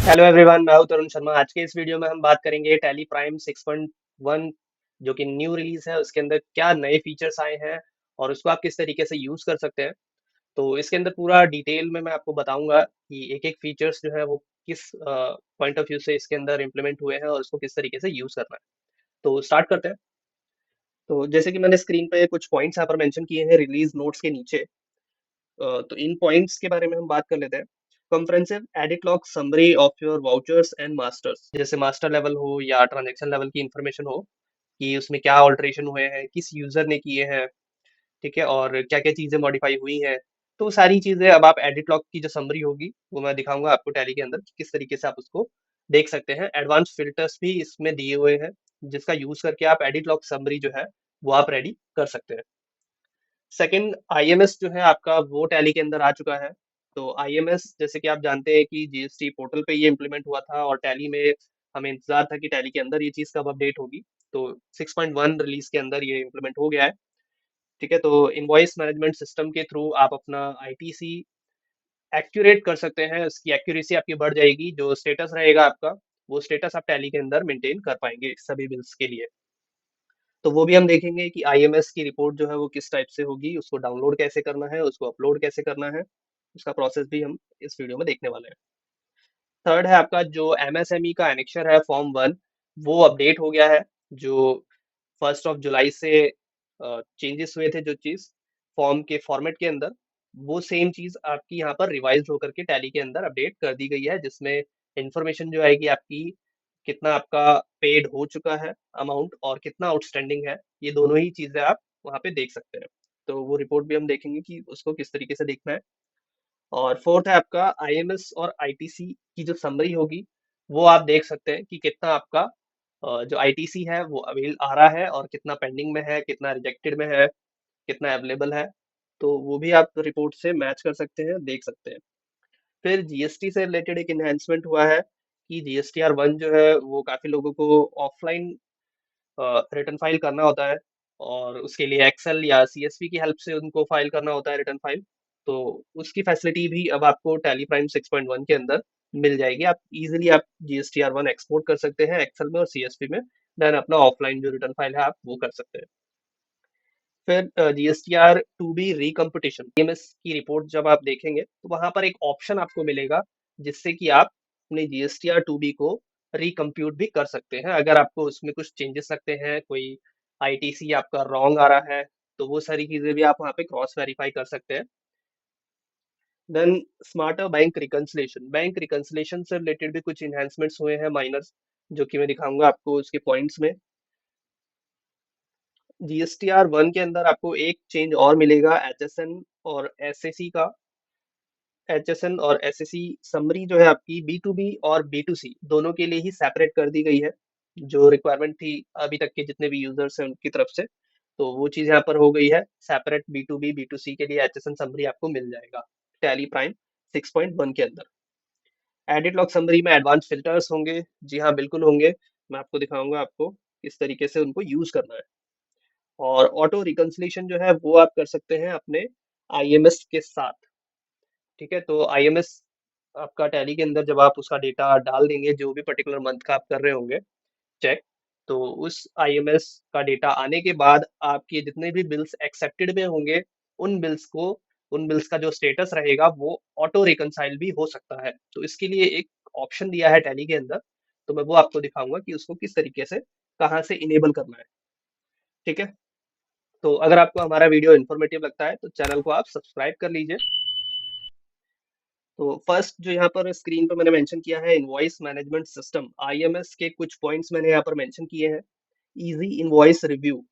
Hello everyone, मैं हूं तरुण शर्मा। आज के इस वीडियो में हम बात करेंगे टैली प्राइम 6.1 जो कि न्यू रिलीज है। उसके अंदर क्या नए फीचर्स आए हैं और उसको आप किस तरीके से यूज कर सकते हैं। तो इसके अंदर पूरा डिटेल में मैं आपको बताऊंगा कि एक एक फीचर्स जो है वो किस पॉइंट ऑफ व्यू से इसके अंदर इम्प्लीमेंट हुए हैं और उसको किस तरीके से यूज करना है। तो स्टार्ट करते हैं। तो जैसे कि मैंने स्क्रीन पे कुछ पॉइंट्स यहाँ पर मेंशन किए हैं रिलीज नोट्स के नीचे। तो इन पॉइंट्स के बारे में हम बात कर लेते हैं। Comprehensive edit log summary of your vouchers and masters, जैसे मास्टर लेवल हो या ट्रांजैक्शन लेवल की इंफॉर्मेशन हो कि उसमें क्या ऑल्टरेशन हुए हैं, किस यूजर ने किए हैं, ठीक है, और क्या क्या चीजें मॉडिफाई हुई हैं। तो वो सारी चीजें अब आप एडिट लॉग की जो समरी होगी वो मैं दिखाऊंगा आपको टैली के अंदर कि किस तरीके से आप उसको देख सकते हैं। एडवांस फिल्टर्स भी इसमें दिए हुए हैं जिसका यूज करके आप एडिट लॉग समरी जो है वो आप रेडी कर सकते हैं। सेकंड, आईएमएस जो है आपका वो टैली के अंदर आ चुका है। तो आईएमएस जैसे कि आप जानते हैं कि जीएसटी पोर्टल पे ये इम्प्लीमेंट हुआ था और टैली में हमें इंतजार था कि टैली के अंदर ये चीज़ कब अपडेट होगी। तो 6.1 रिलीज के अंदर ये इम्प्लीमेंट हो गया है। ठीक है, तो इनवॉइस मैनेजमेंट सिस्टम के थ्रू आप अपना आईटीसी एक्यूरेट कर सकते हैं। उसकी एक्यूरेसी आपकी बढ़ जाएगी। जो स्टेटस रहेगा आपका, वो स्टेटस आप टैली के अंदर मेंटेन कर पाएंगे सभी बिल्स के लिए। तो वो भी हम देखेंगे कि आईएमएस की रिपोर्ट जो है वो किस टाइप से होगी, उसको डाउनलोड कैसे करना है, उसको अपलोड कैसे करना है, उसका प्रोसेस भी हम इस वीडियो में देखने वाले हैं। थर्ड है आपका जो एमएसएमई का एनेक्शर है फॉर्म 1, वो अपडेट हो गया है। जो 1 जुलाई से चेंजेस हुए थे, जो चीज़ फॉर्म के फॉर्मेट के अंदर, वो सेम चीज़ आपकी यहाँ पर रिवाइज होकर के टैली के अंदर अपडेट कर दी गई है, जिसमें इंफॉर्मेशन जो आएगी आपकी, कितना आपका पेड हो चुका है अमाउंट और कितना आउटस्टैंडिंग है, ये दोनों ही चीज़ें आप वहाँ पे देख सकते हैं। तो वो रिपोर्ट भी हम देखेंगे कि उसको किस तरीके से देखना है। और फोर्थ है आपका आईएमएस और आईटीसी की जो समरी होगी, वो आप देख सकते हैं कि कितना आपका जो आईटीसी है वो अवेल आ रहा है और कितना पेंडिंग में है, कितना रिजेक्टेड में है, कितना अवेलेबल है। तो वो भी आप रिपोर्ट से मैच कर सकते हैं, देख सकते हैं। फिर जीएसटी से रिलेटेड एक इन्हेंसमेंट हुआ है कि जीएसटीआर 1 जो है वो काफ़ी लोगों को ऑफलाइन रिटर्न फाइल करना होता है और उसके लिए एक्सेल या सीएसवी की हेल्प से उनको फाइल करना होता है रिटर्न फाइल। तो उसकी फैसिलिटी भी अब आपको टैली प्राइम 6.1 के अंदर मिल जाएगी। आप इजीली आप जीएसटीआर 1 एक्सपोर्ट कर सकते हैं एक्सेल में और सीएसवी में। देन अपना ऑफलाइन जो रिटर्न फाइल है आप वो कर सकते हैं। फिर जीएसटीआर 2 बी रिकम्पिटिशन ईएमएस की रिपोर्ट जब आप देखेंगे तो वहां पर एक ऑप्शन आपको मिलेगा जिससे कि आप अपने जीएसटीआर 2 बी को रिकम्प्यूट भी कर सकते हैं। अगर आपको उसमें कुछ चेंजेस लगते हैं, कोई आईटीसी आपका रॉन्ग आ रहा है, तो वो सारी चीजें भी आप वहाँ पे क्रॉस वेरीफाई कर सकते हैं। देन स्मार्टर बैंक रिकन्सिलेशन से रिलेटेड भी कुछ इन्हेंसमेंट्स हुए हैं माइनर्स, जो कि मैं दिखाऊंगा आपको उसके पॉइंट्स में। जीएसटीआर 1 के अंदर आपको एक चेंज और मिलेगा एचएसएन और एसएसी का। एचएसएन और एसएसी समरी जो है आपकी बी टू बी और बी टू सी दोनों के लिए ही सेपरेट कर दी गई है। जो रिक्वायरमेंट थी अभी तक के जितने भी यूजर्स हैं उनकी तरफ से, तो वो चीज़ यहाँ पर हो गई है। सेपरेट बी टू सी के लिए एचएसएन समरी आपको मिल जाएगा टैली प्राइम 6.1 के अंदर। एडिट लॉग समरी में एडवांस फिल्टर्स होंगे। जी हाँ, बिल्कुल होंगे। मैं आपको दिखाऊंगा आपको किस तरीके से उनको यूज करना है। और ऑटो रिकन्सिलेशन जो है वो आप कर सकते हैं अपने आईएमएस के साथ। ठीक है, तो आईएमएस आपका टैली के अंदर जब आप उसका डेटा डाल देंगे, जो भी पर्टिकुलर मंथ का आप कर रहे होंगे चेक, तो उस आईएमएस का डेटा आने के बाद आपके जितने भी बिल्स एक्सेप्टेड में होंगे, उन बिल्स को उन बिल्स का जो स्टेटस रहेगा वो ऑटो रिकनसाइल भी हो सकता है। तो इसके लिए एक ऑप्शन दिया है टैली के अंदर। तो मैं वो आपको दिखाऊंगा कि उसको किस तरीके से कहाँ से इनेबल करना है। ठीक है, तो अगर आपको हमारा वीडियो इन्फॉर्मेटिव लगता है तो चैनल को आप सब्सक्राइब कर लीजिए। तो फर्स्ट जो यहाँ पर स्क्रीन पर मैंने मेंशन किया है इनवॉइस मैनेजमेंट सिस्टम आईएमएस के कुछ पॉइंट्स मैंने यहाँ पर मेंशन किए हैं। Easy invoice review.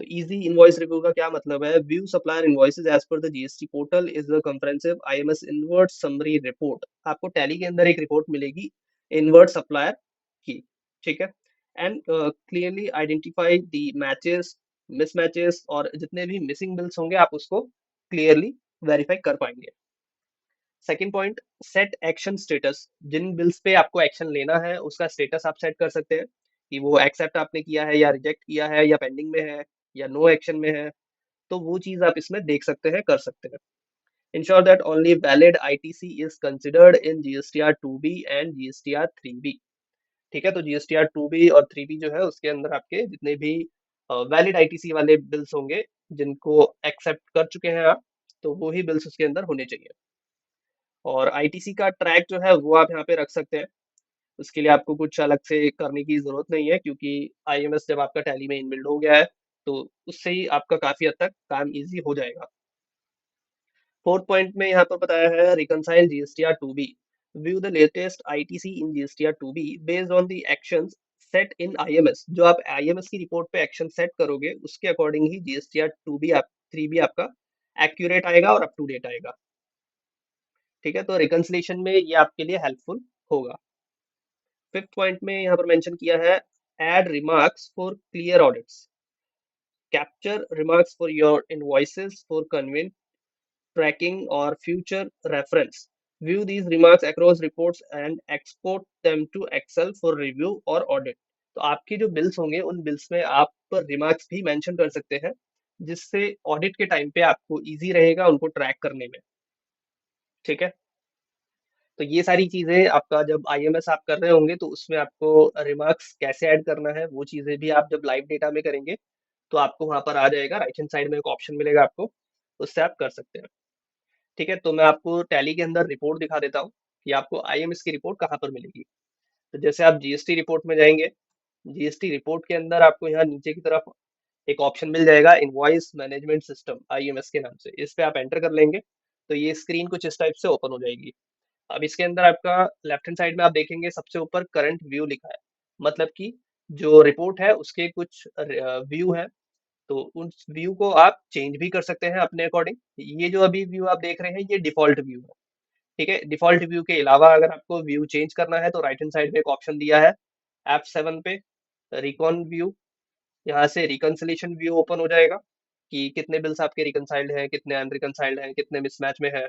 तो इजी इनवॉइस रिव्यू का क्या मतलब है? View supplier invoices as per the GST portal is the comprehensive IMS invert summary report. आपको टैली के अंदर एक रिपोर्ट मिलेगी इनवर्ट सप्लायर की। ठीक है, and clearly identify the matches, mismatches और जितने भी मिसिंग बिल्स होंगे आप उसको क्लियरली वेरीफाई कर पाएंगे। Second point, set action status. जिन बिल्स पे आपको एक्शन लेना है उसका स्टेटस आप सेट कर सकते हैं कि वो एक्सेप्ट आपने किया है या रिजेक्ट किया है या पेंडिंग में है या नो एक्शन में है। तो वो चीज आप इसमें देख सकते हैं, कर सकते हैं। Ensure that only valid ITC is considered in GSTR 2B and GSTR 3B। ठीक है, तो GSTR 2B और 3B जो है उसके अंदर आपके जितने भी वैलिड आईटीसी वाले बिल्स होंगे जिनको एक्सेप्ट कर चुके हैं आप, तो वो ही बिल्स उसके अंदर होने चाहिए। और आईटीसी का ट्रैक जो है वो आप यहाँ पे रख सकते हैं। उसके लिए आपको कुछ अलग से करने की जरूरत नहीं है, क्योंकि आईएमएस जब आपका टैली में इनबिल्ड हो गया है तो उससे ही आपका काफी हद तक काम इजी हो जाएगा। फोर्थ पॉइंट में यहाँ पर बताया है reconcile GSTR two B. View the latest ITC in GSTR two B based on the actions set in IMS. जो आप आईएमएस की रिपोर्ट पे एक्शन सेट करोगे उसके अकॉर्डिंग ही जीएसटीआर टू बी आप 3 बी आपका एक्यूरेट आएगा और अप टू डेट आएगा। ठीक है, तो रिकन्सिलेशन में ये आपके लिए हेल्पफुल होगा। फिफ्थ पॉइंट में यहाँ पर मेंशन किया है add remarks for clear audits. Capture remarks for your invoices for convenient tracking or future reference. View these remarks across reports and export them to Excel for review or audit। तो आपके जो bills होंगे उन bills में आप remarks भी mention कर सकते हैं, जिससे ऑडिट के टाइम पे आपको इजी रहेगा उनको ट्रैक करने में। ठीक है, तो ये सारी चीजें आपका जब आईएमएस आप कर रहे होंगे तो उसमें आपको रिमार्क्स कैसे ऐड करना है वो चीजें भी आप जब लाइव डेटा में करेंगे तो आपको वहां पर आ जाएगा, राइट हैंड साइड में एक ऑप्शन मिलेगा आपको, उससे आप कर सकते हैं। ठीक है, तो मैं आपको टैली के अंदर रिपोर्ट दिखा देता हूँ कि आपको आईएमएस की रिपोर्ट कहाँ पर मिलेगी। तो जैसे आप जीएसटी रिपोर्ट में जाएंगे, जीएसटी रिपोर्ट के अंदर आपको यहाँ नीचे की तरफ एक ऑप्शन मिल जाएगा इनवॉइस मैनेजमेंट सिस्टम आईएमएस के नाम से। इस पे आप एंटर कर लेंगे तो ये स्क्रीन कुछ इस टाइप से ओपन हो जाएगी। अब इसके अंदर आपका लेफ्ट हैंड साइड में आप देखेंगे सबसे ऊपर करंट व्यू लिखा है, मतलब कि जो रिपोर्ट है उसके कुछ व्यू है, तो उस व्यू को आप चेंज भी कर सकते हैं अपने अकॉर्डिंग। ये जो अभी व्यू आप देख रहे हैं ये डिफॉल्ट व्यू है। ठीक है, डिफॉल्ट व्यू के अलावा अगर आपको व्यू चेंज करना है तो राइट हैंड साइड में एक ऑप्शन दिया है F7 पे, रिकॉन व्यू। यहाँ से रिकंसिलेशन व्यू ओपन हो जाएगा कि कितने बिल्स आपके रिकंसाइल्ड हैं, कितने अनरिकंसाइल्ड हैं, कितने मिसमैच में है,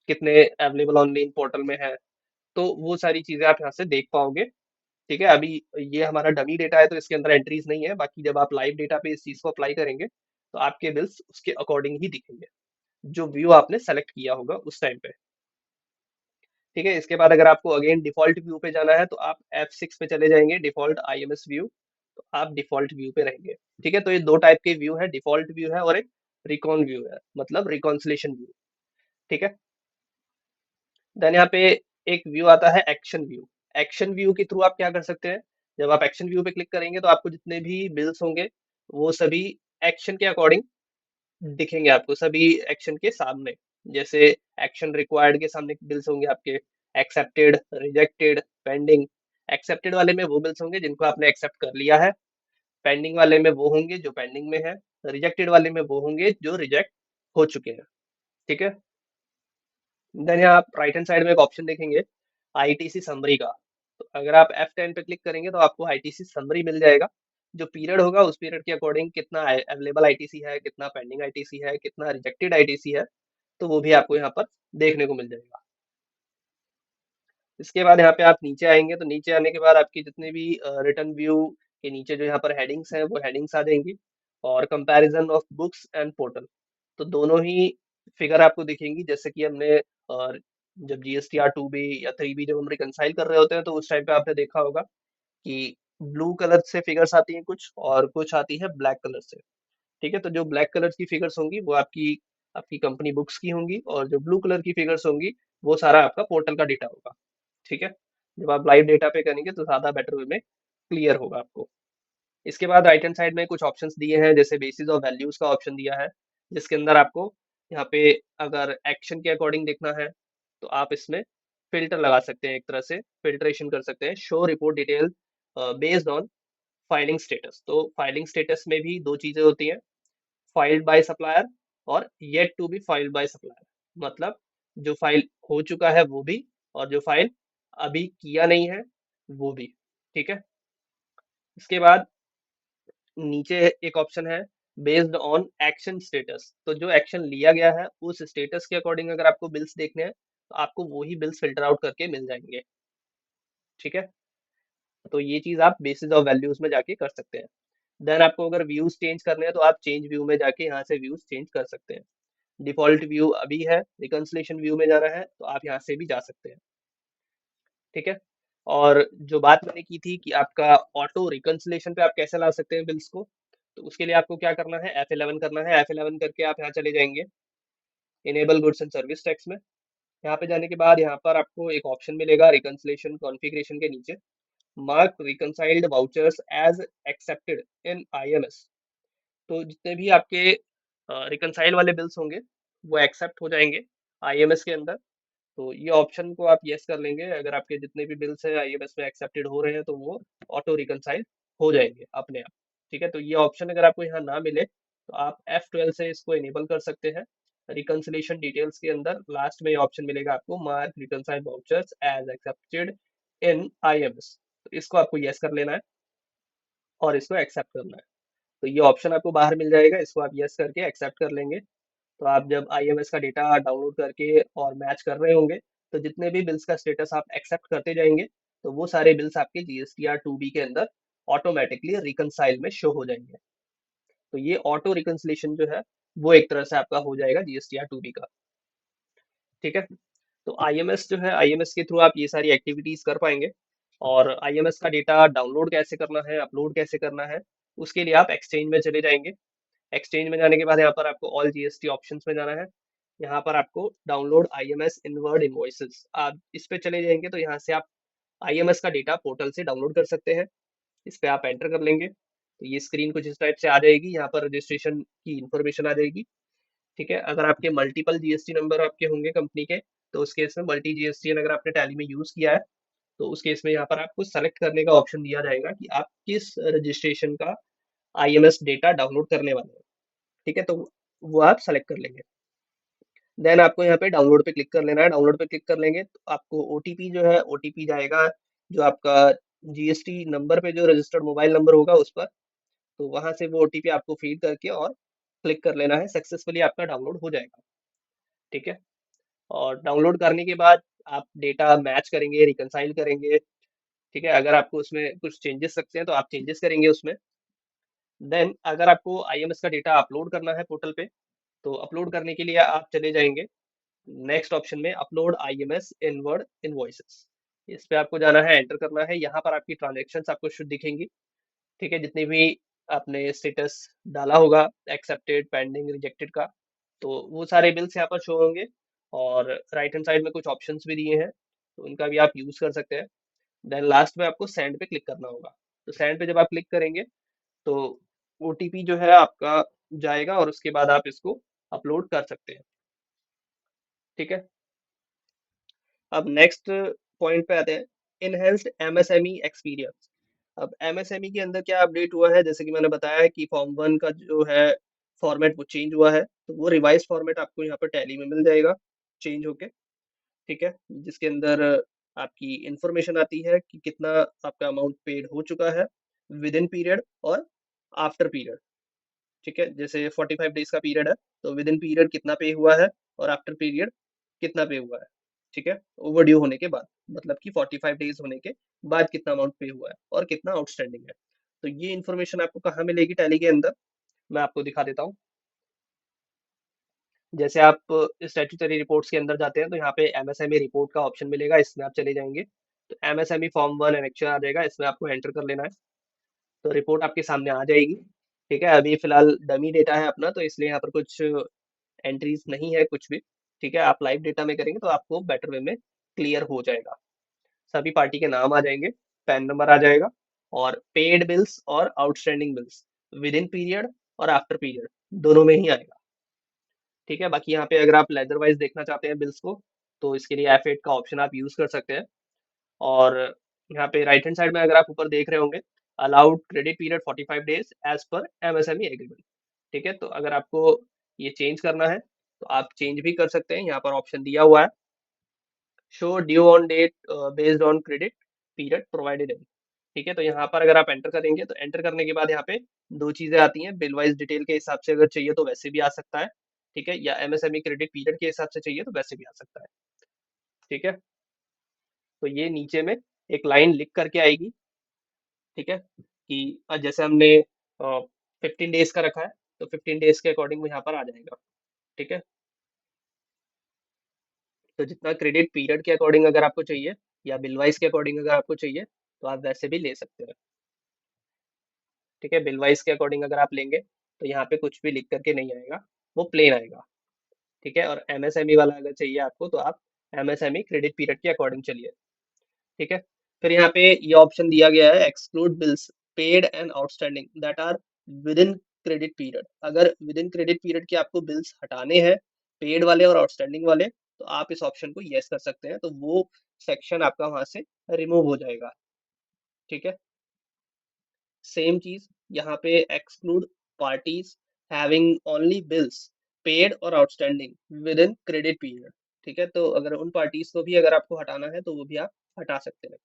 कितने अवेलेबल ऑनलाइन पोर्टल में है। तो वो सारी चीजें आप यहाँ से देख पाओगे। ठीक है, अभी ये हमारा डमी डेटा है तो इसके अंदर एंट्रीज नहीं है, बाकी जब आप लाइव डेटा पे इस चीज को अप्लाई करेंगे तो आपके बिल्स उसके अकॉर्डिंग ही दिखेंगे, जो व्यू आपने सेलेक्ट किया होगा उस टाइम पे। ठीक है, इसके बाद अगर आपको अगेन डिफॉल्ट व्यू पे जाना है तो आप F6 पे चले जाएंगे, डिफॉल्ट आईएमएस व्यू, तो आप डिफॉल्ट व्यू पे रहेंगे। ठीक है, तो ये दो टाइप के व्यू है, डिफॉल्ट व्यू है और एक रिकॉन व्यू है, मतलब रिकॉन्सिलेशन व्यू। ठीक है, देन यहाँ पे एक व्यू आता है एक्शन व्यू। एक्शन व्यू के थ्रू आप क्या कर सकते हैं, जब आप एक्शन व्यू पे क्लिक करेंगे तो आपको जितने भी बिल्स होंगे वो सभी एक्शन के अकॉर्डिंग दिखेंगे आपको, सभी एक्शन के सामने। जैसे एक्शन रिक्वायर्ड के सामने बिल्स होंगे आपके एक्सेप्टेड, रिजेक्टेड, पेंडिंग। एक्सेप्टेड वाले में वो बिल्स होंगे जिनको आपने एक्सेप्ट कर लिया है, पेंडिंग वाले में वो होंगे जो पेंडिंग में है, रिजेक्टेड वाले में वो होंगे जो रिजेक्ट हो चुके हैं। ठीक है, देन यहाँ आप राइट हैंड साइड में एक ऑप्शन देखेंगे आईटीसी समरी का। तो अगर आप F10 पे क्लिक करेंगे तो आपको आईटीसी समरी मिल जाएगा। जो पीरियड होगा उस पीरियड के अकॉर्डिंग कितना अवेलेबल आईटीसी है, कितना पेंडिंग आईटीसी है, कितना रिजेक्टेड आईटीसी है, तो वो भी आपको यहाँ पर देखने को मिल जाएगा। इसके बाद यहाँ पे आप नीचे आएंगे तो नीचे आने के बाद आपकी जितने भी रिटर्न व्यू के नीचे जो यहाँ पर हेडिंग्स हैं वो हेडिंग्स आ जाएंगी, और comparison of books and portal, तो दोनों ही फिगर आपको दिखेंगी। जैसे कि हमने जब जीएसटीआर 2B या 3B जब हम रिकंसाइल कर रहे होते हैं तो उस टाइम पे आपने देखा होगा कि ब्लू कलर से फिगर्स आती हैं कुछ और कुछ आती है ब्लैक कलर से। ठीक है, तो जो ब्लैक कलर की फिगर्स होंगी वो आपकी आपकी कंपनी बुक्स की होंगी, और जो ब्लू कलर की फिगर्स होंगी वो सारा आपका पोर्टल का डेटा होगा। ठीक है, जब आप लाइव डेटा पे करेंगे तो ज़्यादा बेटर वे में क्लियर होगा आपको। इसके बाद राइट हैंड साइड में कुछ ऑप्शंस दिए हैं, जैसे बेसिस ऑफ वैल्यूज का ऑप्शन दिया है, जिसके अंदर आपको यहाँ पे अगर एक्शन के अकॉर्डिंग देखना है तो आप इसमें फिल्टर लगा सकते हैं, एक तरह से फिल्ट्रेशन कर सकते हैं, show report detail based on filing status. तो फाइलिंग स्टेटस में भी दो चीजें होती हैं, फाइल्ड बाय सप्लायर और yet to be filed by supplier. मतलब जो फाइल हो चुका है वो भी, और जो फाइल अभी किया नहीं है वो भी। ठीक है, इसके बाद नीचे एक ऑप्शन है बेस्ड ऑन एक्शन स्टेटस। तो जो एक्शन लिया गया है उस स्टेटस के अकॉर्डिंग अगर आपको बिल्स देखने हैं तो आपको वो ही बिल्स फिल्टर आउट करके मिल जाएंगे। ठीक है, तो ये चीज आप बेसिस ऑफ वैल्यूज में जाके कर सकते हैं। देन आपको अगर व्यूज चेंज करने हैं तो आप चेंज व्यू में जाके यहाँ से व्यूज चेंज कर सकते हैं। डिफॉल्ट व्यू अभी है, रिकंसिलेशन व्यू में जाना है तो आप यहाँ से भी जा सकते हैं। ठीक है। और जो बात मैंने की थी कि आपका ऑटो रिकंसिलेशन पे आप कैसे ला सकते हैं बिल्स को, तो उसके लिए आपको क्या करना है, F11 करना है। F11 करके आप यहाँ चले जाएंगे enable goods and service tax में। यहाँ पे जाने के बाद यहाँ पर आपको एक ऑप्शन मिलेगा रिकंसिलेशन कॉन्फ़िगरेशन के नीचे, mark reconciled vouchers as accepted in IMS। तो जितने भी आपके रिकंसाइल वाले बिल्स होंगे वो एक्सेप्ट हो जाएंगे IMS के अंदर। तो ये ऑप्शन को आप यस कर लेंगे, अगर आपके जितने भी बिल्स हैं IMS में एक्सेप्टेड हो रहे हैं तो वो ऑटो रिकंसाइल हो जाएंगे अपने आप। ठीक है, तो ये ऑप्शन अगर आपको यहाँ ना मिले तो आप F12 से इसको इनेबल कर सकते हैं। रिकंसिलेशन डिटेल्स के अंदर लास्ट में ये ऑप्शन मिलेगा आपको, mark reconcile vouchers as accepted in IMS। तो इसको आपको यस कर लेना है और इसको एक्सेप्ट करना है। तो ये ऑप्शन आपको बाहर मिल जाएगा, इसको आप यस करके एक्सेप्ट कर लेंगे। तो आप जब IMS का डेटा डाउनलोड करके और मैच कर रहे होंगे तो जितने भी बिल्स का स्टेटस आप एक्सेप्ट करते जाएंगे तो वो सारे बिल्स आपके GSTR 2B के अंदर ऑटोमेटिकली रिकंसाइल में शो हो जाएंगे। तो ये ऑटो रिकंसिलेशन जो है वो एक तरह से आपका हो जाएगा GSTR 2B का। ठीक है। तो IMS जो है, IMS के थ्रू आप ये सारी एक्टिविटीज कर पाएंगे। और IMS का डेटा डाउनलोड कैसे करना है, अपलोड कैसे करना है, उसके लिए आप एक्सचेंज में चले जाएंगे। एक्सचेंज में जाने के बाद यहाँ पर आपको ऑल GST ऑप्शंस में जाना है। यहाँ पर आपको डाउनलोड IMS इनवर्ड इनवॉइसेस, आप इस पे चले जाएंगे तो यहाँ से आप IMS का डेटा पोर्टल से डाउनलोड कर सकते हैं। इस पे आप एंटर कर लेंगे तो ये स्क्रीन कुछ इस टाइप से आ जाएगी, यहाँ पर रजिस्ट्रेशन की इंफॉर्मेशन आ जाएगी। ठीक है, अगर आपके मल्टीपल GST नंबर आपके होंगे कंपनी के तो उस केस में मल्टी GSTN अगर आपने टैली में यूज किया है तो उस केस में यहाँ पर आपको सेलेक्ट करने का ऑप्शन दिया जाएगा कि आप किस रजिस्ट्रेशन का IMS डेटा डाउनलोड करने वाले हैं। ठीक है, तो वो आप सेलेक्ट कर लेंगे। देन आपको यहाँ पे डाउनलोड पे क्लिक कर लेना है। डाउनलोड पे क्लिक कर लेंगे तो आपको OTP जो है, OTP जाएगा जो आपका GST नंबर पे जो रजिस्टर्ड मोबाइल नंबर होगा उस पर। तो वहां से वो OTP आपको फीड करके और क्लिक कर लेना है, सक्सेसफुली आपका डाउनलोड हो जाएगा। ठीक है, और डाउनलोड करने के बाद आप डेटा मैच करेंगे, रिकंसाइल करेंगे। ठीक है, अगर आपको उसमें कुछ चेंजेस सकते हैं तो आप चेंजेस करेंगे उसमें। देन अगर आपको IMS का डेटा अपलोड करना है पोर्टल पे तो अपलोड करने के लिए आप चले जाएंगे नेक्स्ट ऑप्शन में, अपलोड IMS इनवर्ड इनवॉइसेस। इस पे आपको जाना है, एंटर करना है। यहाँ पर आपकी ट्रांजेक्शन्स आपको शुड दिखेंगी। ठीक है, जितनी भी आपने स्टेटस डाला होगा एक्सेप्टेड, पेंडिंग, रिजेक्टेड का, तो वो सारे बिल्स यहाँ पर शो होंगे। और राइट हैंड साइड में कुछ ऑप्शंस भी दिए हैं तो उनका भी आप यूज कर सकते हैं। देन लास्ट में आपको सेंड पे क्लिक करना होगा। तो सेंड पे जब आप क्लिक करेंगे तो OTP जो है आपका जाएगा और उसके बाद आप इसको अपलोड कर सकते हैं। ठीक है, अब नेक्स्ट पॉइंट पे आते हैं, इनहेंस्ड MSME एक्सपीरियंस। अब MSME के अंदर क्या अपडेट हुआ है, जैसे कि मैंने बताया कि फॉर्म 1 का जो है फॉर्मेट वो चेंज हुआ है, तो वो रिवाइज फॉर्मेट आपको यहाँ पर टैली में मिल जाएगा चेंज होके। ठीक है, जिसके अंदर आपकी इंफॉर्मेशन आती है कि कितना आपका अमाउंट पेड हो चुका है विद इन पीरियड और आफ्टर पीरियड। ठीक है, जैसे 45 डेज का पीरियड है तो विद इन पीरियड कितना पे हुआ है और आफ्टर पीरियड कितना पे हुआ है। ठीक है, ओवर ड्यू होने के बाद, मतलब कि 45 डेज होने के बाद कितना अमाउंट पे हुआ है और कितना आउटस्टैंडिंग है। तो ये इन्फॉर्मेशन आपको कहाँ मिलेगी टैली के अंदर, मैं आपको दिखा देता हूँ। जैसे आप स्टैट्यूटरी रिपोर्ट्स के अंदर जाते हैं तो यहाँ पे MSME रिपोर्ट का ऑप्शन मिलेगा, इसमें आप चले जाएंगे तो MSME फॉर्म 1 एनेक्चर आ जाएगा, इसमें आपको एंटर कर लेना है। तो रिपोर्ट आपके सामने आ जाएगी। ठीक है, अभी फिलहाल डमी डेटा है अपना तो इसलिए यहाँ पर कुछ एंट्रीज नहीं है कुछ भी। ठीक है, आप लाइव डेटा में करेंगे तो आपको बेटर वे में क्लियर हो जाएगा। सभी पार्टी के नाम आ जाएंगे, पैन नंबर आ जाएगा और पेड बिल्स और outstanding bills with in period और आफ्टर पीरियड दोनों में ही आएगा। ठीक है, बाकी यहाँ पे अगर आप लेजर वाइज देखना चाहते हैं बिल्स को तो इसके लिए F8 का ऑप्शन आप यूज कर सकते हैं। और यहाँ पे राइट हैंड साइड में अगर आप ऊपर देख रहे होंगे, allowed credit period 45 days as per MSME agreement. ठीक है, तो अगर आपको ये चेंज करना है तो आप चेंज भी कर सकते हैं, यहाँ पर ऑप्शन दिया हुआ है, show due on date based on credit period provided in. ठीक है, तो यहाँ पर अगर आप एंटर करेंगे तो एंटर करने के बाद यहाँ पे दो चीजें आती हैं, बिल वाइज डिटेल के हिसाब से अगर चाहिए तो वैसे भी आ सकता है। ठीक है, या MSME क्रेडिट पीरियड के हिसाब से चाहिए तो वैसे भी आ सकता है। ठीक है, तो ये नीचे में एक लाइन लिख करके आएगी। ठीक है, कि जैसे हमने 15 डेज का रखा है तो 15 डेज के अकॉर्डिंग यहाँ पर आ जाएगा। ठीक है, तो जितना क्रेडिट पीरियड के अकॉर्डिंग अगर आपको चाहिए या बिल वाइज के अकॉर्डिंग अगर आपको चाहिए तो आप वैसे भी ले सकते हैं। ठीक है, बिल वाइज के अकॉर्डिंग अगर आप लेंगे तो यहाँ पे कुछ भी लिख करके नहीं आएगा, वो प्लेन आएगा। ठीक है, और एमएसएमई वाला अगर चाहिए आपको तो आप एमएसएमई क्रेडिट पीरियड के अकॉर्डिंग चलिए। ठीक है, फिर यहाँ पे ये ऑप्शन दिया गया है exclude bills paid and outstanding that are within credit period. अगर विद इन क्रेडिट पीरियड के आपको बिल्स हटाने हैं, पेड वाले और आउटस्टैंडिंग वाले, तो आप इस ऑप्शन को यस कर सकते हैं, तो वो सेक्शन आपका वहां से रिमूव हो जाएगा। ठीक है, सेम चीज यहाँ पे exclude parties having only bills paid और outstanding within credit period. ठीक है, तो अगर उन पार्टीज को भी अगर आपको हटाना है तो वो भी आप हटा सकते हैं।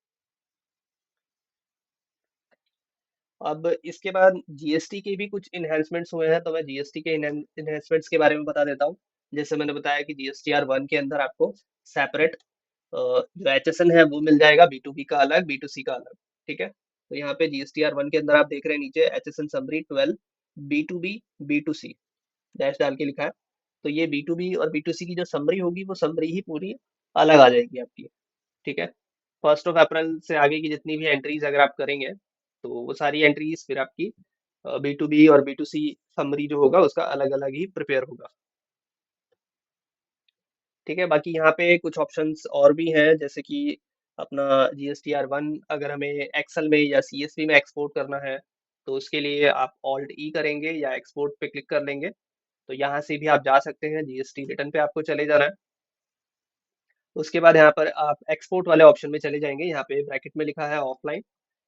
अब इसके बाद जीएसटी के भी कुछ इन्हेंसमेंट्स हुए हैं, तो मैं जीएसटी के इन्हेंसमेंट्स के बारे में बता देता हूँ। जैसे मैंने बताया कि जीएसटीआर 1 के अंदर आपको सेपरेट जो एचएसएन है वो मिल जाएगा, बी टू बी का अलग, बी टू सी का अलग। ठीक है, तो यहाँ पे जीएसटीआर 1 के अंदर आप देख रहे हैं नीचे HSN summary 12 B to B B to C dash डाल के लिखा है। तो ये बी टू बी और बी टू सी की जो समरी होगी वो समरी ही पूरी अलग आ जाएगी आपकी। ठीक है, 1 अप्रैल से आगे की जितनी भी एंट्रीज अगर आप करेंगे तो वो सारी एंट्रीज फिर आपकी बी टू बी और बी टू सी समरी जो होगा उसका अलग अलग ही प्रिपेयर होगा। ठीक है, बाकी यहाँ पे कुछ ऑप्शंस और भी हैं, जैसे कि अपना GSTR 1 अगर हमें एक्सेल में या CSV में एक्सपोर्ट करना है तो उसके लिए आप ऑल्ट ई करेंगे या एक्सपोर्ट पे क्लिक कर लेंगे, तो यहाँ से भी आप जा सकते हैं, जीएसटी रिटर्न पे आपको चले जाना है। उसके बाद यहाँ पर आप एक्सपोर्ट वाले ऑप्शन में चले जाएंगे, यहाँ पे ब्रैकेट में लिखा है ऑफलाइन,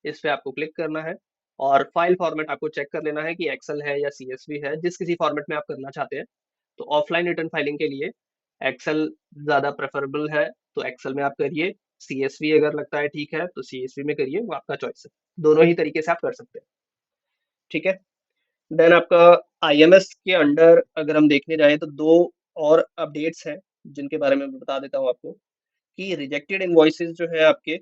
इस पे आपको क्लिक करना है और फाइल फॉर्मेट आपको चेक कर लेना है कि एक्सेल है या CSV है, जिस किसी फॉर्मेट में आप करना चाहते हैं। तो ऑफलाइन रिटर्न फाइलिंग के लिए एक्सेल ज़्यादा प्रेफरेबल है, तो एक्सेल में आप करिए। CSV अगर लगता है ठीक है तो CSV में करिए, वो आपका चॉइस है, दोनों ही तरीके से आप कर सकते हैं। ठीक है, देन आपका IMS के अंडर अगर हम देखने जाएं तो दो और अपडेट्स हैं जिनके बारे में मैं बता देता हूँ आपको, कि रिजेक्टेड इनवॉइसेस जो है आपके,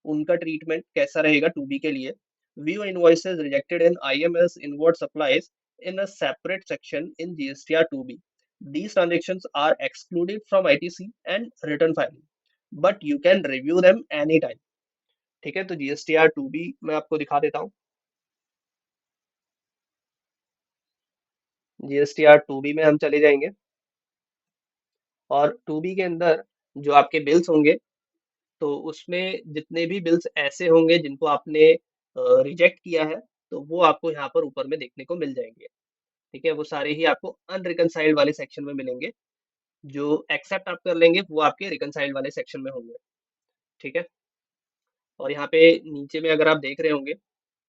उनका ट्रीटमेंट कैसा रहेगा टू बी के लिए। View invoices rejected in IMS inward supplies in a separate section in GSTR 2B। These transactions are excluded from ITC and return filing, but you can review them anytime। ठीक है, तो GSTR 2B मैं आपको दिखा देता हूँ। GSTR 2B में हम चले जाएंगे और 2B के अंदर जो आपके बिल्स होंगे, तो उसमें जितने भी बिल्स ऐसे होंगे जिनको आपने रिजेक्ट किया है, तो वो आपको यहाँ पर ऊपर में देखने को मिल जाएंगे। ठीक है, वो सारे ही आपको अनरिकनसाइल्ड वाले सेक्शन में मिलेंगे, जो एक्सेप्ट आप कर लेंगे वो आपके रिकनसाइल्ड वाले सेक्शन में होंगे। ठीक है, और यहाँ पे नीचे में अगर आप देख रहे होंगे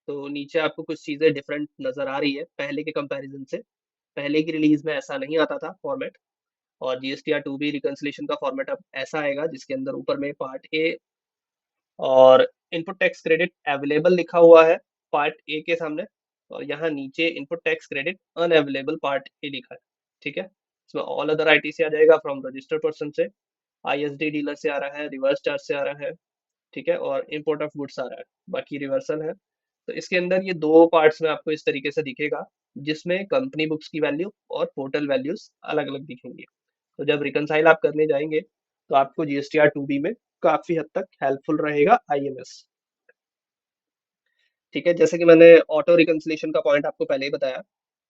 तो नीचे आपको कुछ चीज़ें डिफरेंट नज़र आ रही है पहले के कंपैरिजन से। पहले की रिलीज में ऐसा नहीं आता था फॉर्मेट, और GSTR 2B रिकंसिलेशन का फॉर्मेट अब ऐसा आएगा जिसके अंदर ऊपर में पार्ट ए और इनपुट टैक्स क्रेडिट अवेलेबल लिखा हुआ है पार्ट ए के सामने, और यहाँ नीचे input tax credit unavailable part A लिखा है। ठीक है, इसमें ऑल अदर ITC आ जाएगा, फ्रॉम रजिस्टर्ड पर्सन से, ISD डीलर से आ रहा है, रिवर्स चार्ज से आ रहा है। ठीक है, और इम्पोर्ट ऑफ गुड्स आ रहा है, बाकी रिवर्सल है। तो इसके अंदर ये दो पार्ट्स में आपको इस तरीके से दिखेगा, जिसमें कंपनी बुक्स की वैल्यू और पोर्टल वैल्यूज अलग अलग दिखेंगी। तो जब रिकनसाइल आप करने जाएंगे तो आपको GSTR 2B में काफी हद तक हेल्पफुल रहेगा IMS। ठीक है, जैसे कि मैंने ऑटो रिकंसिलेशन का पॉइंट आपको पहले ही बताया,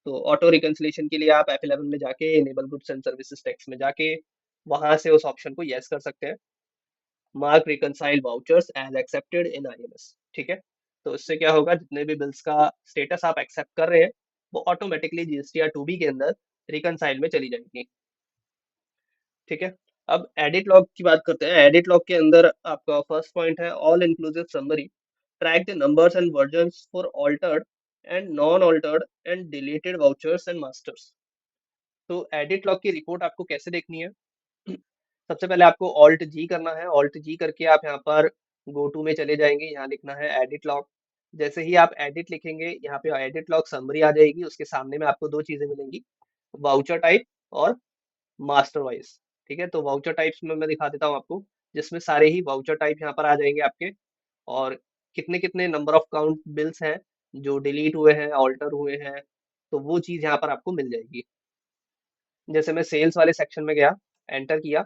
तो ऑटो रिकंसिलेशन के लिए आप F11 में जाके enable goods and services tax में जाके वहां से उस ऑप्शन को यस कर सकते हैं, mark reconcile vouchers as accepted in IMS। ठीक है, तो इससे क्या होगा, जितने भी बिल्स का स्टेटस आप एक्सेप्ट कर रहे हैं वो ऑटोमेटिकली GSTR 2B के अंदर रिकनसाइल में चली जाएंगी। ठीक है, अब एडिट लॉग की बात करते हैं। एडिट लॉग के अंदर आपका फर्स्ट पॉइंट है all inclusive summary, track the numbers and versions for altered and non altered and deleted vouchers and masters. तो एडिट लॉग की रिपोर्ट आपको कैसे देखनी है? सबसे पहले आपको ऑल्ट जी करना है, ऑल्ट जी करके आप यहाँ पर गो टू में चले जाएंगे, यहाँ लिखना है एडिट लॉग। जैसे ही आप एडिट लिखेंगे यहाँ पे एडिट लॉग समरी आ जाएगी, उसके सामने में आपको दो चीजें मिलेंगी, वाउचर टाइप और मास्टर वाइज। ठीक है, तो वाउचर टाइप्स में मैं दिखा देता हूँ आपको, जिसमें सारे ही वाउचर टाइप यहाँ पर आ जाएंगे आपके, और कितने कितने नंबर ऑफ काउंट बिल्स हैं जो डिलीट हुए हैं, ऑल्टर हुए हैं, तो वो चीज यहाँ पर आपको मिल जाएगी। जैसे मैं सेल्स वाले सेक्शन में गया, एंटर किया,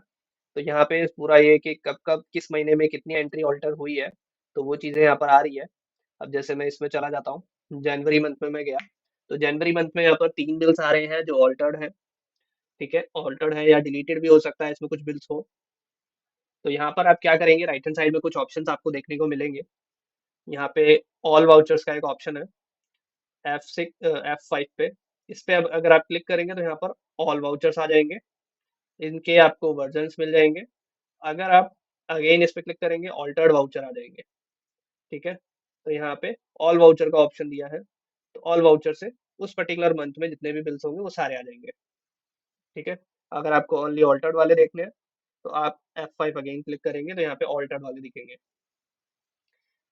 तो यहाँ पे पूरा ये कि कब कब किस महीने में कितनी एंट्री ऑल्टर हुई है, तो वो चीज़ें यहाँ पर आ रही है। अब जैसे मैं इसमें चला जाता हूँ, जनवरी मंथ में मैं गया, तो जनवरी मंथ में यहाँ पर 3 बिल्स आ रहे हैं जो ऑल्टर्ड है। ठीक है, ऑल्टर्ड है या डिलीटेड भी हो सकता है, इसमें कुछ बिल्स हो। तो यहाँ पर आप क्या करेंगे, राइट हैंड साइड में कुछ ऑप्शंस आपको देखने को मिलेंगे। यहाँ पे ऑल वाउचर्स का एक ऑप्शन है, F5 पे। इस पे अब अगर आप क्लिक करेंगे तो यहाँ पर ऑल वाउचर्स आ जाएंगे, इनके आपको वर्जन्स मिल जाएंगे। अगर आप अगेन इस पे क्लिक करेंगे, ऑल्टर्ड वाउचर आ जाएंगे। ठीक है, तो यहाँ पे ऑल वाउचर का ऑप्शन दिया है, तो ऑल वाउचर से उस पर्टिकुलर मंथ में जितने भी बिल्स होंगे वो सारे आ जाएंगे। ठीक है, अगर आपको ओनली ऑल्टर्ड वाले देखने हैं तो आप F5 अगेन क्लिक करेंगे तो यहाँ पे ऑल्टर्ड वाले दिखेंगे।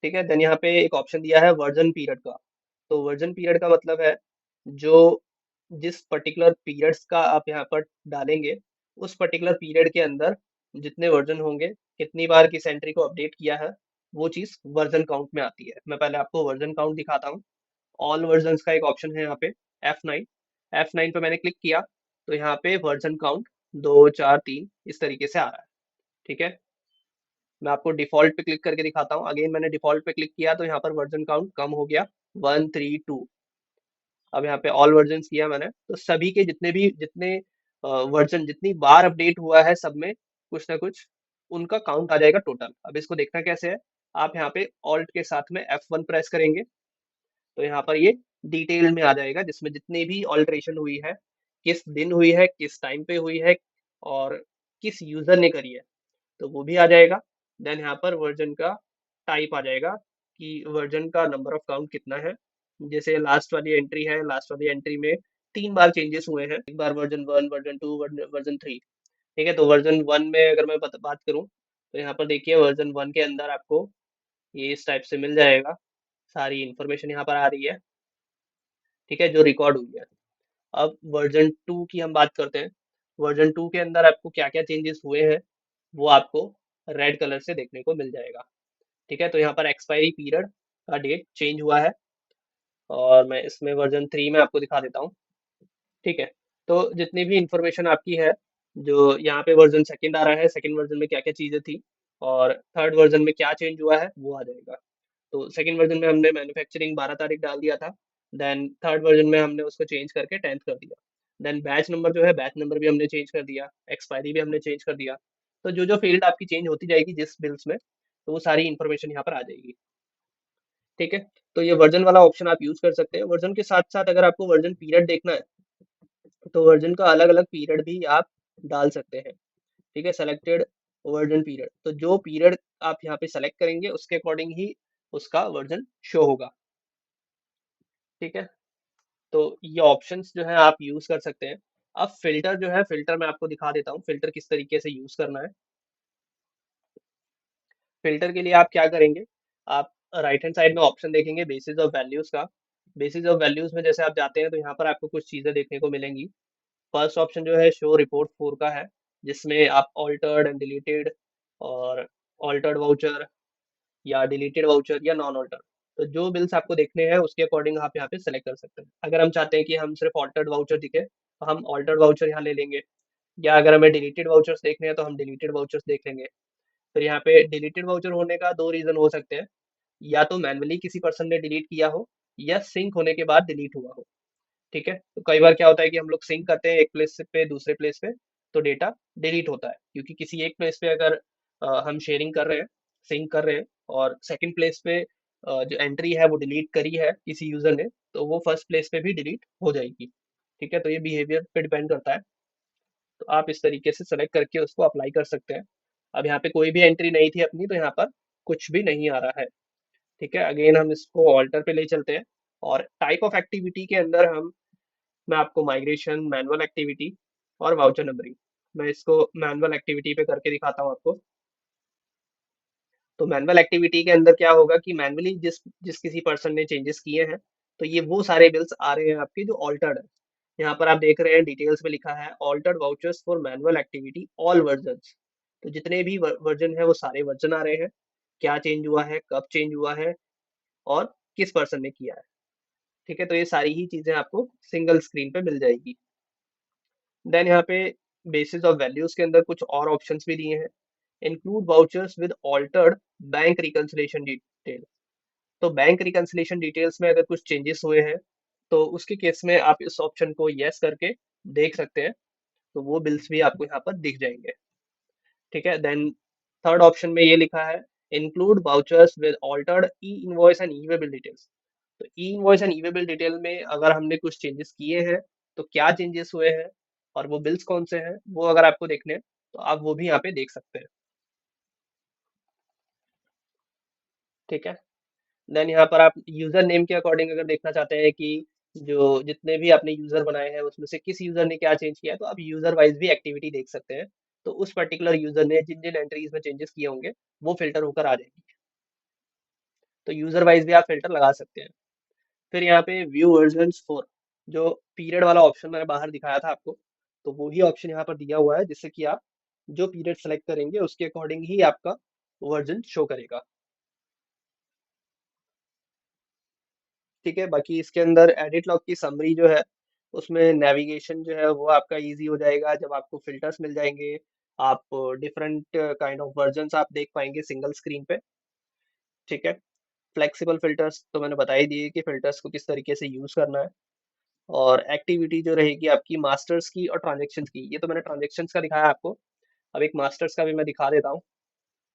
ठीक है, देन यहाँ पे एक ऑप्शन दिया है वर्जन पीरियड का। तो वर्जन पीरियड का मतलब है जो जिस पर्टिकुलर पीरियड्स का आप यहाँ पर डालेंगे, उस पर्टिकुलर पीरियड के अंदर जितने वर्जन होंगे, कितनी बार किस एंट्री को अपडेट किया है, वो चीज़ वर्जन काउंट में आती है। मैं पहले आपको वर्जन काउंट दिखाता हूँ। ऑल वर्जन्स का एक ऑप्शन है यहाँ पे, F9। F9 पे मैंने क्लिक किया तो यहाँ पे वर्जन काउंट 2 4 3 इस तरीके से आ रहा है। ठीक है, मैं आपको डिफॉल्ट पे क्लिक करके दिखाता हूँ। अगेन मैंने डिफॉल्ट पे क्लिक किया तो यहाँ पर वर्जन काउंट कम हो गया, 1 3 2। अब यहाँ पे ऑल वर्जन किया मैंने, तो सभी के जितने वर्जन जितनी बार अपडेट हुआ है, सब में कुछ ना कुछ उनका काउंट आ जाएगा टोटल। अब इसको देखना कैसे है, आप यहाँ पे ऑल्ट के साथ में F1 प्रेस करेंगे तो यहाँ पर ये डिटेल में आ जाएगा, जिसमें जितनी भी ऑल्ट्रेशन हुई है, किस दिन हुई है, किस टाइम पे हुई है, और किस यूजर ने करी है, तो वो भी आ जाएगा। देन यहाँ पर वर्जन का टाइप आ जाएगा कि वर्जन का नंबर ऑफ काउंट कितना है। जैसे लास्ट वाली एंट्री है, लास्ट वाली एंट्री में 3 बार चेंजेस हुए हैं, एक बार वर्जन 1, वर्जन 2, वर्जन 3। ठीक है, तो वर्जन 1 में अगर मैं बात करूँ तो यहाँ पर देखिए वर्जन 1 के अंदर आपको ये इस टाइप से मिल जाएगा, सारी इंफॉर्मेशन यहाँ पर आ रही है। ठीक है, जो रिकॉर्ड हुई है। अब वर्जन 2 की हम बात करते हैं। वर्जन 2 के अंदर आपको क्या क्या चेंजेस हुए हैं, वो आपको रेड कलर से देखने को मिल जाएगा। ठीक है, तो यहाँ पर एक्सपायरी पीरियड का डेट चेंज हुआ है, और मैं इसमें वर्जन 3 में आपको दिखा देता हूँ। ठीक है, तो जितनी भी इंफॉर्मेशन आपकी है, जो यहाँ पे वर्जन 2 आ रहा है, सेकंड वर्जन में क्या क्या चीज़ें थी और थर्ड वर्जन में क्या चेंज हुआ है, वो आ जाएगा। तो सेकंड वर्जन में हमने मैन्युफैक्चरिंग 12 तारीख डाल दिया था। देन थर्ड वर्जन में हमने उसको चेंज करके 10th कर दिया। देन बैच नंबर जो है, बैच नंबर भी हमने चेंज कर दिया, एक्सपायरी भी हमने चेंज कर दिया। तो जो जो फील्ड आपकी चेंज होती जाएगी जिस बिल्स में, तो वो सारी इन्फॉर्मेशन यहाँ पर आ जाएगी। ठीक है, तो ये वर्जन वाला ऑप्शन आप यूज कर सकते हैं। वर्जन के साथ साथ अगर आपको वर्जन पीरियड देखना है, तो वर्जन का अलग अलग पीरियड भी आप डाल सकते हैं। ठीक है, सेलेक्टेड वर्जन पीरियड, तो जो पीरियड आप यहाँ पे सेलेक्ट करेंगे उसके अकॉर्डिंग ही उसका वर्जन शो होगा। ठीक है, तो ये ऑप्शंस जो है आप यूज कर सकते हैं। अब फिल्टर जो है, फिल्टर मैं आपको दिखा देता हूँ फिल्टर किस तरीके से यूज करना है। फिल्टर के लिए आप क्या करेंगे, आप राइट हैंड साइड में ऑप्शन देखेंगे बेसिस ऑफ वैल्यूज का। बेसिस ऑफ वैल्यूज में जैसे आप जाते हैं तो यहाँ पर आपको कुछ चीजें देखने को मिलेंगी। फर्स्ट ऑप्शन जो है शो रिपोर्ट 4 का है, जिसमें आप ऑल्टर्ड एंड डिलीटेड और ऑल्टर्ड वाउचर या डिलीटेड वाउचर या नॉन ऑल्टर्ड, तो जो बिल्स आपको देखने हैं उसके अकॉर्डिंग आप यहाँ पे सेलेक्ट कर सकते हैं। अगर हम चाहते हैं कि हम सिर्फ ऑल्टर्ड वाउचर दिखे तो हम ऑल्टर्ड वाउचर यहाँ ले लेंगे, या अगर हमें डिलीटेड वाउचर्स देखने हैं तो हम डिलीटेड वाउचर्स देख लेंगे। फिर यहाँ पे डिलीटेड वाउचर होने का 2 रीजन हो सकते हैं, या तो मैनुअली किसी पर्सन ने डिलीट किया हो, या सिंक होने के बाद डिलीट हुआ हो। ठीक है, तो कई बार क्या होता है कि हम लोग सिंक करते हैं एक प्लेस पे दूसरे प्लेस पे, तो डेटा डिलीट होता है, क्योंकि किसी एक प्लेस पे अगर हम शेयरिंग कर रहे हैं, सिंक कर रहे हैं, और सेकंड प्लेस पे जो एंट्री है वो डिलीट करी है किसी यूजर ने, तो वो फर्स्ट प्लेस पे भी डिलीट हो जाएगी। ठीक है, तो ये बिहेवियर पे डिपेंड करता है। तो आप इस तरीके से सेलेक्ट करके उसको अप्लाई कर सकते हैं। अब यहाँ पे कोई भी एंट्री नहीं थी अपनी, तो यहाँ पर कुछ भी नहीं आ रहा है। ठीक है, अगेन हम इसको ऑल्टर पे ले चलते हैं, और टाइप ऑफ एक्टिविटी के अंदर मैं आपको माइग्रेशन, मैनुअल एक्टिविटी और वाउचर नंबरिंग, मैं इसको मैनुअल एक्टिविटी पे करके दिखाता हूँ आपको। तो मैनुअल एक्टिविटी के अंदर क्या होगा कि मैनुअली जिस जिस किसी पर्सन ने चेंजेस किए हैं, तो ये वो सारे बिल्स आ रहे हैं आपके जो ऑल्टर्ड है। यहाँ पर आप देख रहे हैं डिटेल्स में लिखा है altered vouchers for manual activity all versions. तो जितने भी वर्जन है वो सारे वर्जन आ रहे हैं, क्या चेंज हुआ है, कब चेंज हुआ है, और किस पर्सन ने किया है। ठीक है, तो ये सारी ही चीजें आपको सिंगल स्क्रीन पे मिल जाएगी। देन यहाँ पे बेसिस ऑफ वैल्यूज के अंदर कुछ और ऑप्शंस भी दिए हैं। Include vouchers with altered bank reconciliation detail. तो बैंक रिकंसिलिएशन डिटेल्स में अगर कुछ चेंजेस हुए हैं तो उसके केस में आप इस ऑप्शन को यस करके देख सकते हैं, तो वो बिल्स भी आपको यहाँ पर दिख जाएंगे। ठीक है, देन थर्ड ऑप्शन में ये लिखा है include vouchers with altered E invoice and E way bill details. तो E invoice and E way bill detail में अगर हमने कुछ चेंजेस किए हैं तो क्या चेंजेस हुए हैं और वो बिल्स कौन से हैं, वो अगर आपको देखने हैं तो आप वो भी यहाँ पे देख सकते हैं। ठीक है, देन यहाँ पर आप यूजर नेम के अकॉर्डिंग अगर देखना चाहते हैं कि जो जितने भी आपने यूजर बनाए हैं उसमें से किस यूजर ने क्या चेंज किया है, तो आप यूजर वाइज भी एक्टिविटी देख सकते हैं। तो उस पर्टिकुलर यूजर ने जिन जिन एंट्रीज में चेंजेस किए होंगे वो फिल्टर होकर आ जाएंगे। तो यूजर वाइज भी आप फिल्टर लगा सकते हैं। फिर यहाँ पे व्यू वर्जन्स फॉर, जो पीरियड वाला ऑप्शन मैंने बाहर दिखाया था आपको, तो वही ऑप्शन यहाँ पर दिया हुआ है जिससे कि आप जो पीरियड सेलेक्ट करेंगे उसके अकॉर्डिंग ही आपका वर्जन शो करेगा। ठीक है, बाकी इसके अंदर एडिट लॉग की समरी जो है उसमें नेविगेशन जो है वो आपका इजी हो जाएगा जब आपको फिल्टर्स मिल जाएंगे। आप डिफरेंट काइंड ऑफ वर्जन्स आप देख पाएंगे सिंगल स्क्रीन पे। ठीक है, फ्लेक्सिबल फिल्टर्स तो मैंने बता ही दिए कि फिल्टर्स को किस तरीके से यूज करना है। और एक्टिविटी जो रहेगी आपकी मास्टर्स की और ट्रांजेक्शन्स की, ये तो मैंने ट्रांजेक्शन्स का दिखाया आपको। अब एक मास्टर्स का भी मैं दिखा देता हूँ।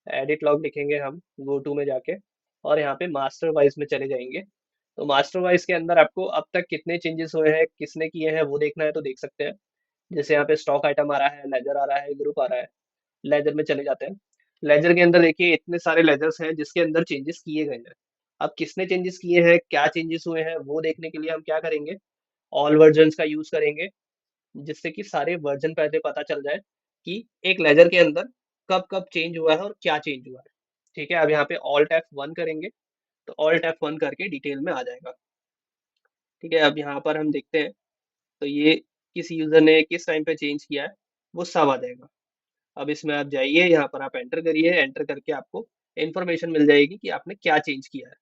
एडिट लॉग लिखेंगे हम गो टू में जाके और यहाँ पे मास्टर वाइज में चले जाएंगे। तो मास्टर वाइज के अंदर आपको अब तक कितने चेंजेस हुए हैं, किसने किए हैं, वो देखना है तो देख सकते हैं। जैसे यहाँ पे स्टॉक आइटम आ रहा है, लेजर आ रहा है, ग्रुप आ रहा है। लेजर में चले जाते हैं। लेजर के अंदर देखिए इतने सारे लेजर्स हैं जिसके अंदर चेंजेस किए गए हैं। अब किसने चेंजेस किए हैं, क्या चेंजेस हुए हैं, वो देखने के लिए हम क्या करेंगे, ऑल वर्जन्स का यूज करेंगे, जिससे कि सारे वर्जन पहले पता चल जाए कि एक लेजर के अंदर कब कब चेंज हुआ है और क्या चेंज हुआ है। ठीक है, अब यहाँ पे ऑल्ट F1 करेंगे तो ऑल्ट F1 करके डिटेल में आ जाएगा। ठीक है, अब यहाँ पर हम देखते हैं तो ये किस यूजर ने किस टाइम पे चेंज किया है वो सब आ जाएगा। अब इसमें आप जाइए, यहाँ पर आप एंटर करिए, एंटर करके आपको इन्फॉर्मेशन मिल जाएगी कि आपने क्या चेंज किया है।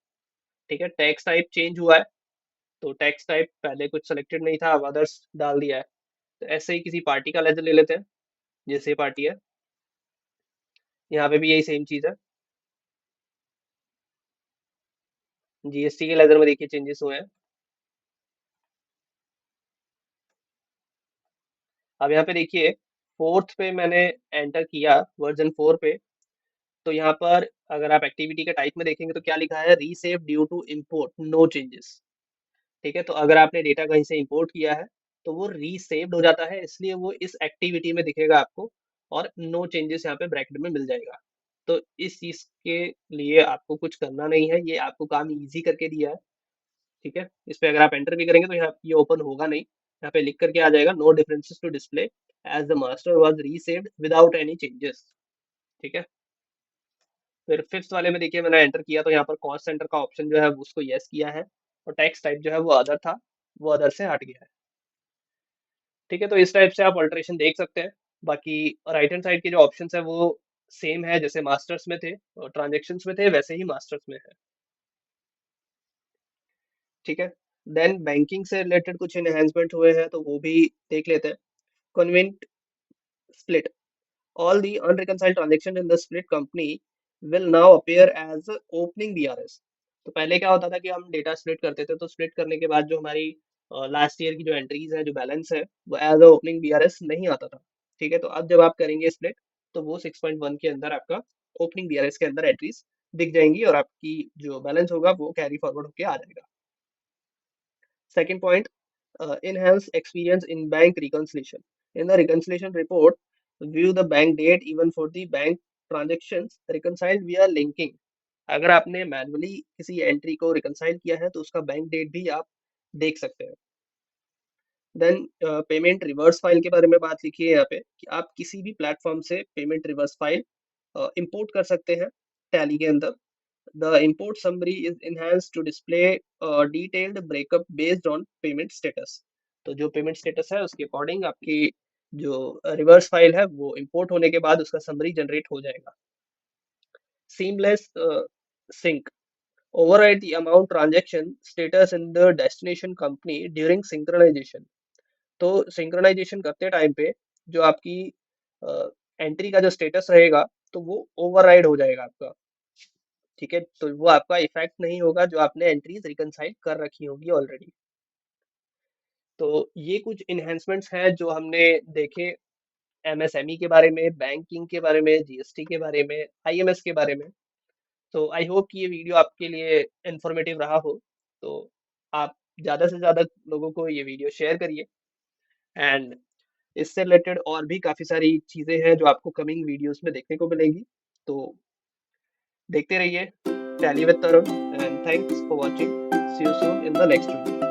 ठीक है, टैक्स टाइप चेंज हुआ है, तो टैक्स टाइप पहले कुछ सिलेक्टेड नहीं था, अब अदर्स डाल दिया है। तो ऐसे ही किसी पार्टी का लेजर ले लेते हैं, जैसे पार्टी है, यहाँ पे भी यही सेम चीज है। जीएसटी के लेजर में देखिए चेंजेस हुए हैं। अब यहाँ पे देखिए फोर्थ पे मैंने एंटर किया, वर्जन 4 पे। तो यहाँ पर अगर आप एक्टिविटी के टाइप में देखेंगे तो क्या लिखा है, receive due to import no changes. ठीक है, तो अगर आपने डेटा कहीं से इंपोर्ट किया है तो वो रीसेव्ड हो जाता है, इसलिए वो इस एक्टिविटी में दिखेगा आपको और नो चेंजेस यहाँ पे ब्रैकेट में मिल जाएगा। तो इस चीज के लिए आपको कुछ करना नहीं है, ये आपको काम इजी करके दिया है। ठीक है, इस पे अगर आप एंटर भी करेंगे तो यहाँ ये ओपन होगा नहीं, यहाँ पे लिख करके आ जाएगा no differences to display as the master was received without any changes. ठीक है, फिर फिफ्थ वाले में देखिए मैंने एंटर किया तो यहाँ पर कॉस्ट सेंटर का ऑप्शन जो है उसको यस किया है और टैक्स टाइप जो है वो अदर था, वो अदर से हट गया है। ठीक है, तो इस टाइप से आप अल्टरेशन देख सकते हैं। बाकी राइट हैंड साइड के जो ऑप्शंस है वो सेम है जैसे मास्टर्स में थे और ट्रांजेक्शन्स में थे वैसे ही मास्टर्स में है। ठीक है, देन बैंकिंग से रिलेटेड कुछ एनहेंसमेंट हुए हैं तो वो भी देख लेते हैं। Convent split, all the unreconciled transaction in the split company will now appear as opening BRS। तो पहले क्या होता था कि हम डेटा स्प्लिट करते थे तो स्प्लिट करने के बाद जो हमारी लास्ट ईयर की जो एंट्रीज है, जो बैलेंस है, वो एज अ ओपनिंग बीआरएस नहीं आता था। ठीक है, तो अब जब आप करेंगे स्प्लिट तो वो 6.1 के अंदर आपका ओपनिंग बीआरएस के अंदर एंट्रीज दिख जाएंगी और आपकी जो बैलेंस होगा वो कैरी फॉरवर्ड होके आ जाएगा। Second point, enhance experience in bank reconciliation. In the reconciliation report, view the bank date even for the bank transactions reconciled via linking। अगर आपने मैनुअली किसी एंट्री को रिकंसाइल किया है तो उसका बैंक डेट भी आप देख सकते हैं। देन पेमेंट रिवर्स फाइल के बारे में बात लिखी है यहाँ पे कि आप किसी भी प्लेटफॉर्म से पेमेंट रिवर्स फाइल इंपोर्ट कर सकते हैं टैली के अंदर। The import summary is enhanced to display a detailed breakup based on payment status। तो जो पेमेंट स्टेटस है उसके अकॉर्डिंग आपकी जो रिवर्स फाइल है वो इंपोर्ट होने के बाद उसका समरी जनरेट हो जाएगा। Seamless sync, override the amount transaction status in the destination company during synchronization। तो सिंक्रोनाइजेशन करते टाइम पे जो आपकी एंट्री का जो स्टेटस रहेगा, तो वो ओवरराइड हो जाएगा आपका। ठीक है, तो वो आपका इफेक्ट नहीं होगा जो आपने एंट्रीज रिकंसाइल कर रखी होगी ऑलरेडी। तो ये कुछ इन्हेंसमेंट्स हैं जो हमने देखे एमएसएमई के बारे में, बैंकिंग के बारे में, जीएसटी के बारे में, आईएमएस के बारे में। तो आई होप कि ये वीडियो आपके लिए इंफॉर्मेटिव रहा हो। तो आप ज़्यादा से ज़्यादा लोगों को ये वीडियो शेयर करिए। एंड इससे रिलेटेड और भी काफ़ी सारी चीज़ें हैं जो आपको कमिंग वीडियोस में देखने को मिलेंगी। तो देखते रहिए Tally with Tarun, and thanks for watching. See you soon in the next video.